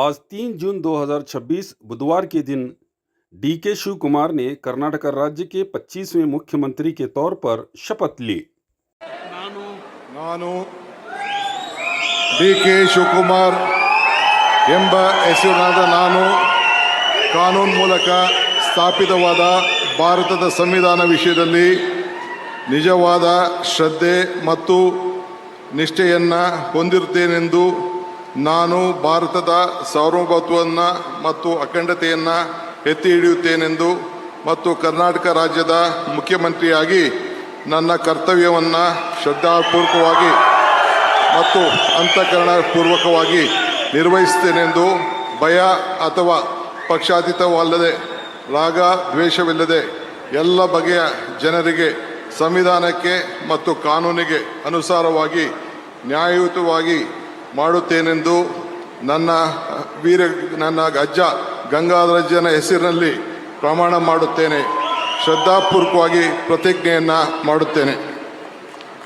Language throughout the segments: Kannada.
आज 3 जून 2026 बुधवार के दिन डीके शिव कुमार ने कर्नाटक राज्य के 25वें मुख्यमंत्री के तौर पर शपथ ली। ನಾನು ಡಿ.ಕೆ. ಶಿವಕುಮಾರ್ ಎಂಬ ಹೆಸರಿನಾದ ನಾನು ಕಾನೂನು ಮೂಲಕ ಸ್ಥಾಪಿತವಾದ ಭಾರತದ ಸಂವಿಧಾನ ವಿಷಯದಲ್ಲಿ ನಿಜವಾದ ಶ್ರದ್ಧೆ ಮತ್ತು ನಿಷ್ಠೆಯನ್ನು ಹೊಂದಿರುತ್ತೇನೆಂದು ನಾನು ಭಾರತದ ಸಾರ್ವಭೌಮತ್ವವನ್ನು ಮತ್ತು ಅಖಂಡತೆಯನ್ನು ಎತ್ತಿ ಹಿಡಿಯುತ್ತೇನೆಂದು ಮತ್ತು ಕರ್ನಾಟಕ ರಾಜ್ಯದ ಮುಖ್ಯಮಂತ್ರಿಯಾಗಿ ನನ್ನ ಕರ್ತವ್ಯವನ್ನು ಶ್ರದ್ಧಾಪೂರ್ವಕವಾಗಿ ಮತ್ತು ಅಂತಃಕರಣಪೂರ್ವಕವಾಗಿ ನಿರ್ವಹಿಸುತ್ತೇನೆಂದು ಭಯ ಅಥವಾ ಪಕ್ಷಾತೀತವಲ್ಲದೆ ರಾಗ ದ್ವೇಷವಿಲ್ಲದೆ ಎಲ್ಲ ಬಗೆಯ ಜನರಿಗೆ ಸಂವಿಧಾನಕ್ಕೆ ಮತ್ತು ಕಾನೂನಿಗೆ ಅನುಸಾರವಾಗಿ ನ್ಯಾಯಯುತವಾಗಿ ಮಾಡುತ್ತೇನೆಂದು ನನ್ನ ಅಜ್ಜ ಗಂಗಾಧರಜ್ಜನ ಹೆಸರಿನಲ್ಲಿ ಪ್ರಮಾಣ ಮಾಡುತ್ತೇನೆ. ಶ್ರದ್ಧಾಪೂರ್ವಕವಾಗಿ ಪ್ರತಿಜ್ಞೆಯನ್ನು ಮಾಡುತ್ತೇನೆ.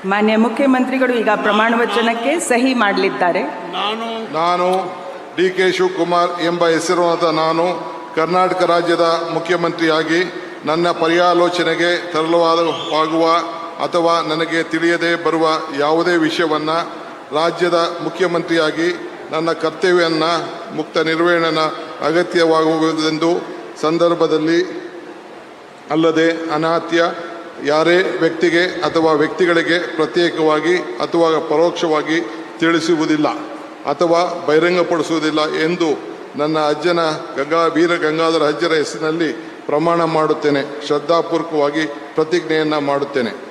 ಮಾನ್ಯ ಮುಖ್ಯಮಂತ್ರಿಗಳು ಈಗ ಪ್ರಮಾಣ ವಚನಕ್ಕೆ ಸಹಿ ಮಾಡಲಿದ್ದಾರೆ. ನಾನು ಡಿ.ಕೆ. ಶಿವಕುಮಾರ್ ಎಂಬ ಹೆಸರಿನ ನಾನು ಕರ್ನಾಟಕ ರಾಜ್ಯದ ಮುಖ್ಯಮಂತ್ರಿಯಾಗಿ ನನ್ನ ಪರ್ಯಾಲೋಚನೆಗೆ ತರಲಾಗುವ ಅಥವಾ ನನಗೆ ತಿಳಿಯದೇ ಬರುವ ಯಾವುದೇ ವಿಷಯವನ್ನು ರಾಜ್ಯದ ಮುಖ್ಯಮಂತ್ರಿಯಾಗಿ ನನ್ನ ಕರ್ತವ್ಯವನ್ನು ಮುಕ್ತ ನಿರ್ವಹಣೆಯ ಅಗತ್ಯವಾಗುವುದೆಂದು ಸಂದರ್ಭದಲ್ಲಿ ಅಲ್ಲದೆ ಅನಾತ್ಯ ಯಾರೇ ವ್ಯಕ್ತಿಗೆ ಅಥವಾ ವ್ಯಕ್ತಿಗಳಿಗೆ ಪ್ರತ್ಯೇಕವಾಗಿ ಅಥವಾ ಪರೋಕ್ಷವಾಗಿ ತಿಳಿಸುವುದಿಲ್ಲ ಅಥವಾ ಬಹಿರಂಗಪಡಿಸುವುದಿಲ್ಲ ಎಂದು ನನ್ನ ಅಜ್ಜನ ವೀರ ಗಂಗಾಧರ ಅಜ್ಜರ ಹೆಸರಿನಲ್ಲಿ ಪ್ರಮಾಣ ಮಾಡುತ್ತೇನೆ. ಶ್ರದ್ಧಾಪೂರ್ವಕವಾಗಿ ಪ್ರತಿಜ್ಞೆಯನ್ನು ಮಾಡುತ್ತೇನೆ.